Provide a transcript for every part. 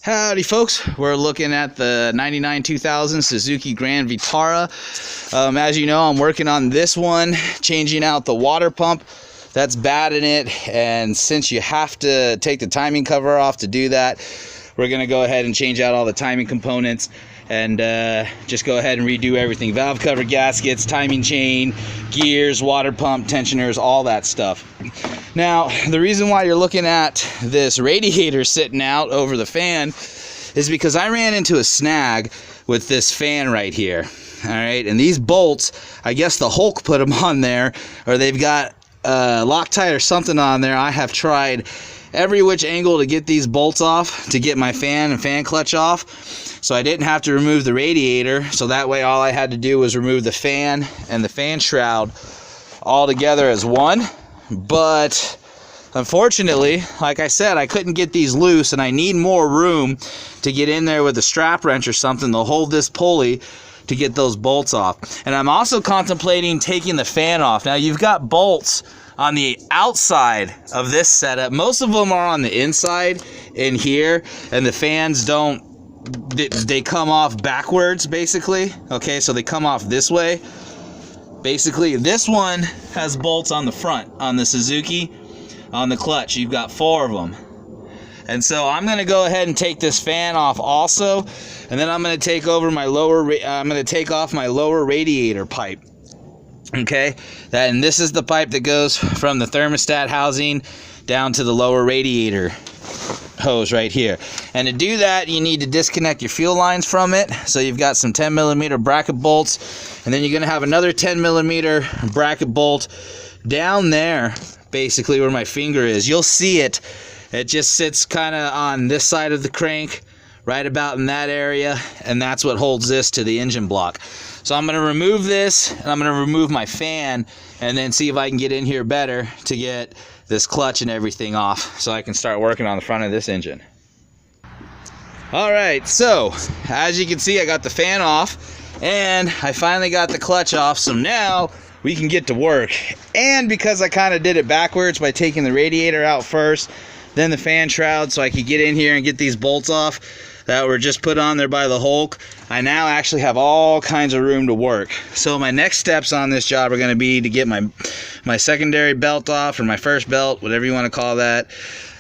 Howdy folks, we're looking at the 99 2000 Suzuki Grand Vitara. As you know, I'm working on this one, changing out the water pump that's bad in it, and since you have to take the timing cover off to do that, we're going to go ahead and change out all the timing components and just go ahead and redo everything. Valve cover gaskets, timing chain, gears, water pump, tensioners, all that stuff. Now, the reason why you're looking at this radiator sitting out over the fan is because I ran into a snag with this fan right here. All right, and these bolts, I guess the Hulk put them on there, or they've got Loctite or something on there. I have tried every which angle to get these bolts off, to get my fan and fan clutch off, so I didn't have to remove the radiator. So that way all I had to do was remove the fan and the fan shroud all together as one. But unfortunately, like I said, I couldn't get these loose, and I need more room to get in there with a strap wrench or something to hold this pulley to get those bolts off. And I'm also contemplating taking the fan off. Now, you've got bolts on the outside of this setup. Most of them are on the inside in here, and the fans don't, they come off backwards basically. Okay, so they come off this way. Basically, this one has bolts on the front, on the Suzuki, on the clutch. You've got 4 of them. And so I'm going to go ahead and take this fan off also, and then I'm going to take over my take off my lower radiator pipe. Okay, and this is the pipe that goes from the thermostat housing down to the lower radiator hose right here. And to do that, you need to disconnect your fuel lines from it. So you've got some 10mm bracket bolts, and then you're going to have another 10mm bracket bolt down there, basically where my finger is. You'll see it. It just sits kind of on this side of the crank, right about in that area, and that's what holds this to the engine block. So I'm going to remove this, and I'm going to remove my fan, and then see if I can get in here better to get this clutch and everything off, so I can start working on the front of this engine. Alright, so as you can see, I got the fan off, and I finally got the clutch off, so now we can get to work. And because I kind of did it backwards by taking the radiator out first, then the fan shroud, so I could get in here and get these bolts off that were just put on there by the Hulk, I now actually have all kinds of room to work. So my next steps on this job are going to be to get my secondary belt off, or my first belt, whatever you want to call that.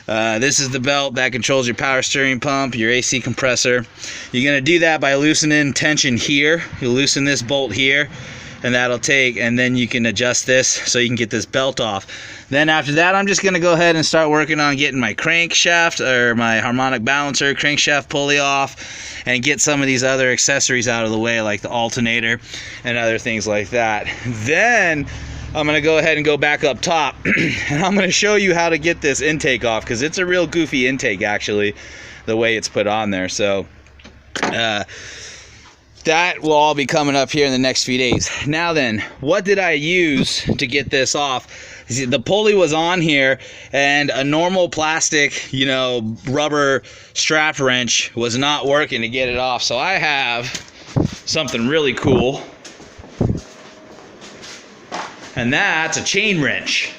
This is the belt that controls your power steering pump, your AC compressor. You're going to do that by loosening tension here. You loosen this bolt here, and that'll take, and then you can adjust this so you can get this belt off. Then after that, I'm just going to go ahead and start working on getting my crankshaft, or my harmonic balancer crankshaft pulley off, and get some of these other accessories out of the way, like the alternator and other things like that. Then I'm going to go ahead and go back up top, and I'm going to show you how to get this intake off, because it's a real goofy intake actually, the way it's put on there. So that will all be coming up here in the next few days. Now then, what did I use to get this off? See, the pulley was on here, and a normal plastic, rubber strap wrench was not working to get it off. So I have something really cool, and that's a chain wrench.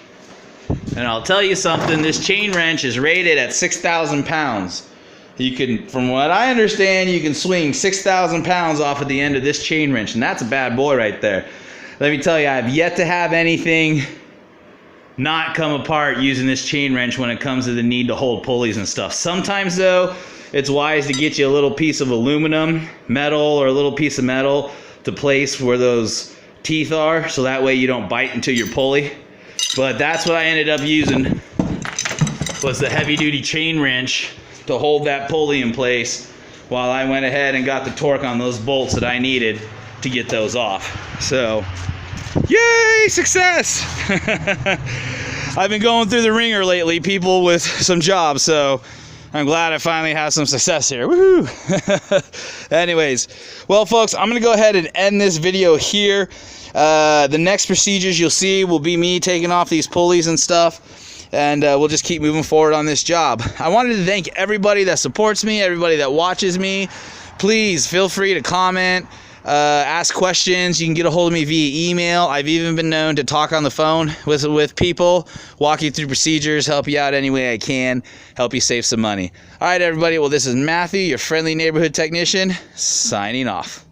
And I'll tell you something, this chain wrench is rated at 6,000 pounds. You can, from what I understand, you can swing 6,000 pounds off at the end of this chain wrench, and that's a bad boy right there. Let me tell you, I've yet to have anything not come apart using this chain wrench when it comes to the need to hold pulleys and stuff. Sometimes though, it's wise to get you a little piece of aluminum, metal, or a little piece of metal to place where those teeth are, so that way you don't bite into your pulley. But that's what I ended up using, was the heavy duty chain wrench to hold that pulley in place while I went ahead and got the torque on those bolts that I needed to get those off. So, yay, success! I've been going through the ringer lately, people, with some jobs, so I'm glad I finally have some success here. Woohoo! Anyways, well folks, I'm going to go ahead and end this video here. The next procedures you'll see will be me taking off these pulleys and stuff, and we'll just keep moving forward on this job. I wanted to thank everybody that supports me, everybody that watches me. Please feel free to comment, ask questions. You can get a hold of me via email. I've even been known to talk on the phone with people, walk you through procedures, help you out any way I can, help you save some money. All right, everybody. Well, this is Matthew, your friendly neighborhood technician, signing off.